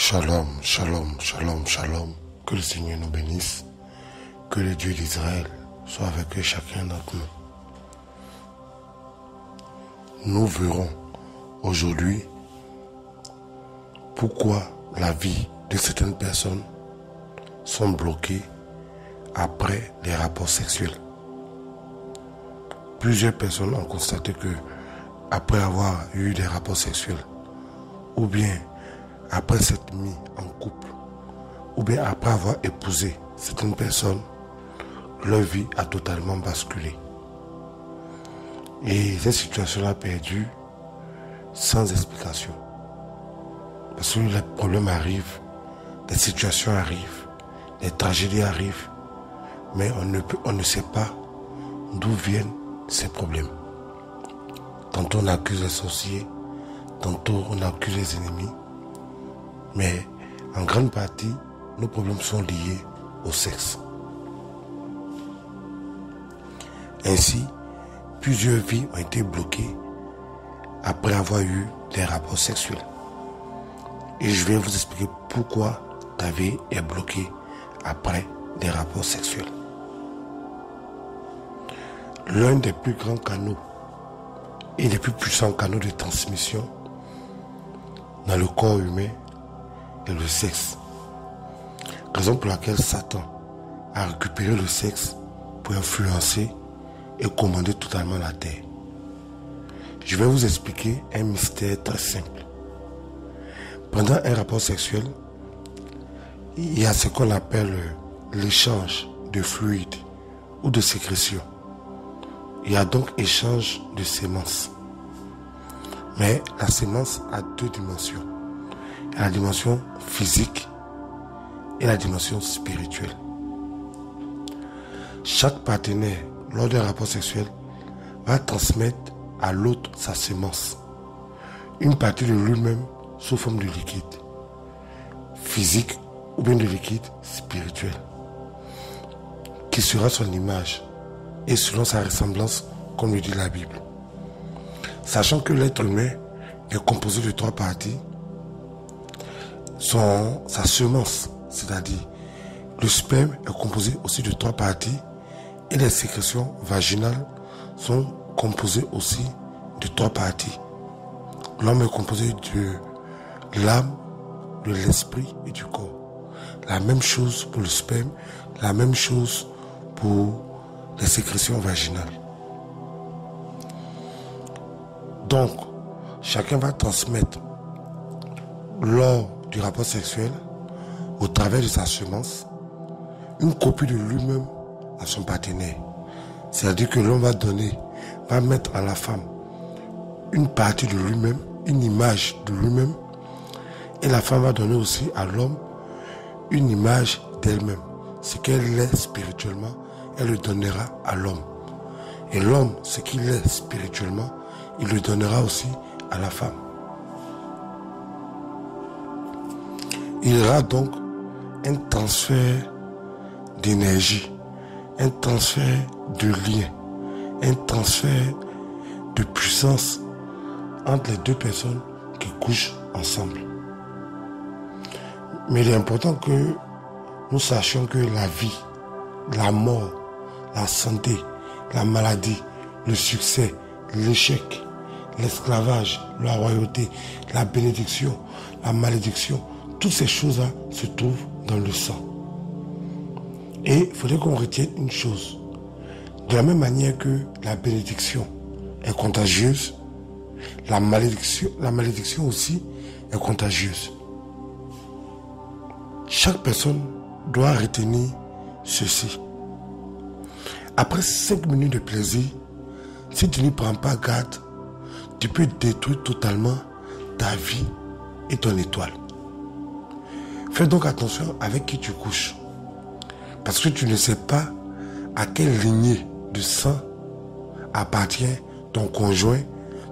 Shalom, shalom, shalom, shalom. Que le Seigneur nous bénisse. Que le Dieu d'Israël soit avec chacun d'entre nous. Nous verrons aujourd'hui pourquoi la vie de certaines personnes sont bloquées après les rapports sexuels. Plusieurs personnes ont constaté que après avoir eu des rapports sexuels, ou bien après s'être mis en couple, ou bien après avoir épousé certaines personnes, leur vie a totalement basculé. Et cette situation a perdu sans explication. Parce que les problèmes arrivent, les situations arrivent, les tragédies arrivent, mais on ne sait pas d'où viennent ces problèmes. Tantôt on accuse les sorciers, tantôt on accuse les ennemis, mais en grande partie, nos problèmes sont liés au sexe. Ainsi, plusieurs vies ont été bloquées après avoir eu des rapports sexuels. Et je vais vous expliquer pourquoi ta vie est bloquée après des rapports sexuels. L'un des plus grands canaux et les plus puissants canaux de transmission dans le corps humain est le sexe. Raison pour laquelle Satan a récupéré le sexe pour influencer et commander totalement la terre. Je vais vous expliquer un mystère très simple. Pendant un rapport sexuel, il y a ce qu'on appelle l'échange de fluides ou de sécrétions. Il y a donc échange de sémences. Mais la sémence a deux dimensions. Il y a la dimension physique et la dimension spirituelle. Chaque partenaire, lors d'un rapport sexuel, va transmettre à l'autre sa sémence. Une partie de lui-même sous forme de liquide physique ou bien de liquide spirituel, qui sera son image et selon sa ressemblance, comme le dit la Bible. Sachant que l'être humain est composé de trois parties, sa semence, c'est-à-dire le sperme, est composé aussi de trois parties et les sécrétions vaginales sont composées aussi de trois parties. L'homme est composé de l'âme, de l'esprit et du corps. La même chose pour le sperme, la même chose pour les sécrétions vaginales. Donc, chacun va transmettre lors du rapport sexuel, au travers de sa semence, une copie de lui-même à son partenaire. C'est-à-dire que l'homme va mettre à la femme une partie de lui-même, une image de lui-même, et la femme va donner aussi à l'homme une image d'elle-même. Ce qu'elle est spirituellement, elle le donnera à l'homme. Et l'homme, ce qu'il est spirituellement, il le donnera aussi à la femme. Il y aura donc un transfert d'énergie, un transfert de lien, un transfert de puissance entre les deux personnes qui couchent ensemble. Mais il est important que nous sachions que la vie, la mort, la santé, la maladie, le succès, l'échec, l'esclavage, la royauté, la bénédiction, la malédiction, toutes ces choses-là se trouvent dans le sang. Et il faudrait qu'on retienne une chose. De la même manière que la bénédiction est contagieuse, la malédiction aussi est contagieuse. Chaque personne doit retenir ceci. Après 5 minutes de plaisir, si tu n'y prends pas garde, tu peux détruire totalement ta vie et ton étoile. Fais donc attention avec qui tu couches. Parce que tu ne sais pas à quelle lignée de sang appartient ton conjoint,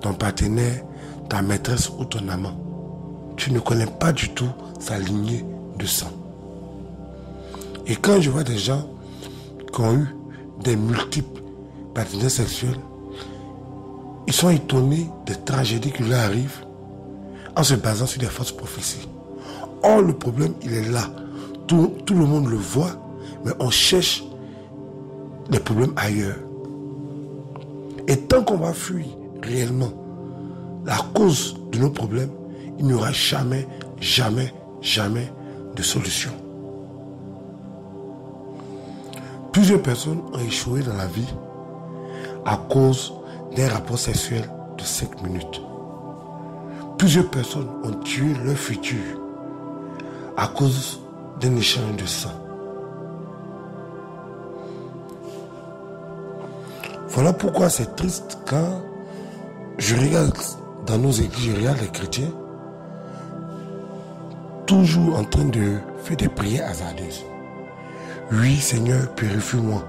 ton partenaire, ta maîtresse ou ton amant. Tu ne connais pas du tout sa lignée de sang. Et quand je vois des gens qui ont eu des multiples partenaires sexuels, ils sont étonnés des tragédies qui leur arrivent en se basant sur des fausses prophéties. Or, le problème, il est là. Tout le monde le voit, mais on cherche les problèmes ailleurs. Et tant qu'on va fuir réellement la cause de nos problèmes, il n'y aura jamais, jamais, jamais de solution. Plusieurs personnes ont échoué dans la vie à cause d'un rapport sexuel de 5 minutes. Plusieurs personnes ont tué leur futur à cause d'un échange de sang. Voilà pourquoi c'est triste quand je regarde dans nos églises, je regarde les chrétiens toujours en train de faire des prières hasardeuses. Oui, Seigneur, purifie-moi.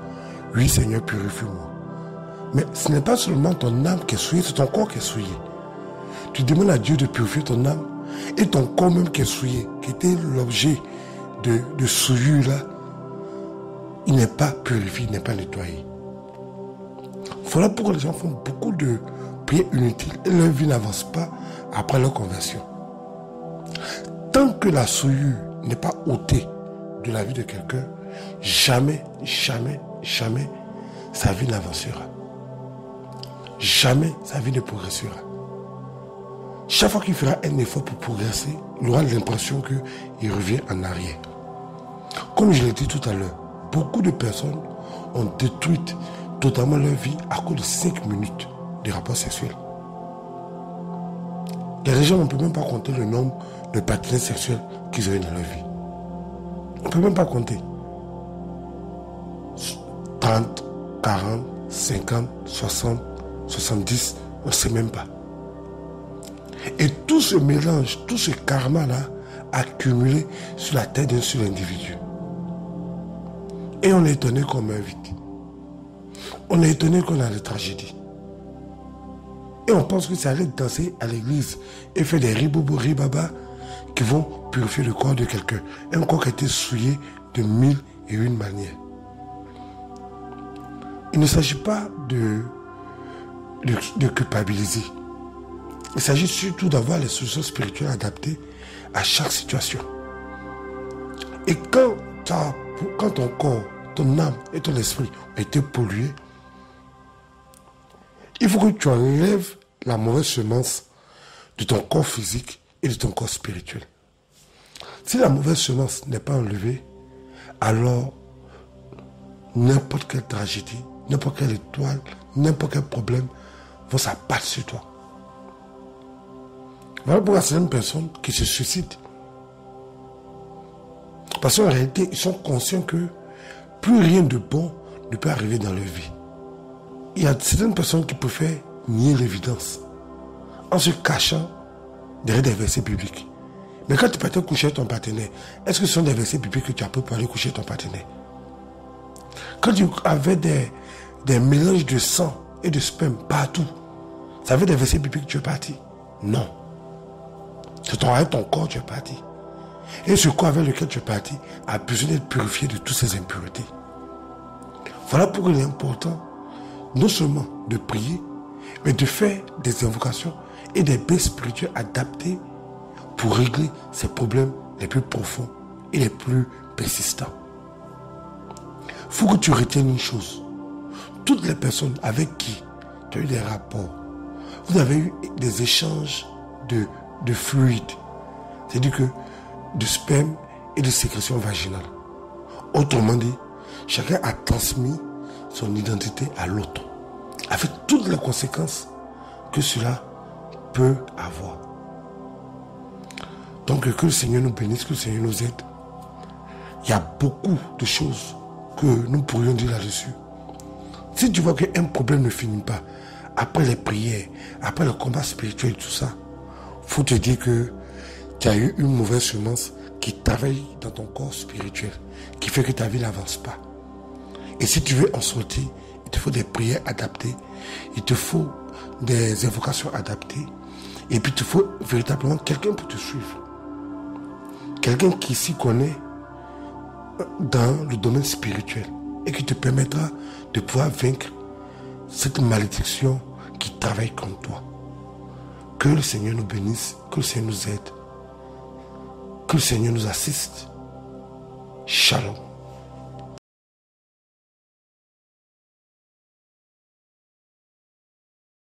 Oui, Seigneur, purifie-moi. Mais ce n'est pas seulement ton âme qui est souillée, c'est ton corps qui est souillé. Tu demandes à Dieu de purifier ton âme et ton corps même qui est souillé, qui était l'objet de souillure là, il n'est pas purifié, il n'est pas nettoyé. Voilà pourquoi les gens font beaucoup de prières inutiles et leur vie n'avance pas après leur conversion. Tant que la souillure n'est pas ôtée de la vie de quelqu'un, jamais, jamais, jamais sa vie n'avancera. Jamais sa vie ne progressera. Chaque fois qu'il fera un effort pour progresser, il aura l'impression qu'il revient en arrière. Comme je l'ai dit tout à l'heure, beaucoup de personnes ont détruit totalement leur vie à cause de 5 minutes de rapports sexuels. Les gens, on ne peut même pas compter le nombre de partenaires sexuels qu'ils auraient dans leur vie. On ne peut même pas compter. 30, 40, 50, 60, 70, on ne sait même pas. Et tout ce mélange, tout ce karma-là, accumulé sur la tête d'un seul individu. Et on est étonné qu'on meurt vite. On est étonné qu'on a des tragédies. Et on pense que c'est aller danser à l'église et faire des ribobo ribaba qui vont purifier le corps de quelqu'un. Un corps qui a été souillé de 1001 manières. Il ne s'agit pas de culpabiliser. Il s'agit surtout d'avoir les solutions spirituelles adaptées à chaque situation. Et quand ton corps, ton âme et ton esprit ont été pollués, il faut que tu enlèves la mauvaise semence de ton corps physique et de ton corps spirituel. Si la mauvaise semence n'est pas enlevée, alors n'importe quelle tragédie, n'importe quelle étoile, n'importe quel problème vont s'abattre sur toi. Voilà pourquoi certaines personnes qui se suicident. Parce qu'en réalité, ils sont conscients que plus rien de bon ne peut arriver dans leur vie. Il y a certaines personnes qui préfèrent nier l'évidence en se cachant derrière des versets bibliques. Mais quand tu peux te coucher avec ton partenaire, est-ce que ce sont des versets bibliques que tu as pris pour aller coucher avec ton partenaire? Quand tu avais des mélanges de sang et de sperme partout, ça veut des versets bibliques que tu es parti? Non. C'est avec ton corps que tu es parti. Et ce corps avec lequel tu es parti a besoin d'être purifié de toutes ces impuretés. Voilà pourquoi il est important non seulement de prier, mais de faire des invocations et des bains spirituels adaptés pour régler ces problèmes les plus profonds et les plus persistants. Il faut que tu retiennes une chose. Toutes les personnes avec qui tu as eu des rapports, vous avez eu des échanges de fluides, c'est-à-dire que de sperme et de sécrétion vaginale. Autrement dit, chacun a transmis son identité à l'autre, avec toutes les conséquences que cela peut avoir. Donc que le Seigneur nous bénisse, que le Seigneur nous aide. Il y a beaucoup de choses que nous pourrions dire là-dessus. Si tu vois qu'un problème ne finit pas, après les prières, après le combat spirituel, tout ça, il faut te dire que tu as eu une mauvaise semence qui travaille dans ton corps spirituel, qui fait que ta vie n'avance pas. Et si tu veux en sortir, il te faut des prières adaptées, il te faut des invocations adaptées, et puis il te faut véritablement quelqu'un pour te suivre. Quelqu'un qui s'y connaît dans le domaine spirituel et qui te permettra de pouvoir vaincre cette malédiction qui travaille contre toi. Que le Seigneur nous bénisse, que le Seigneur nous aide. Que le Seigneur nous assiste. Shalom.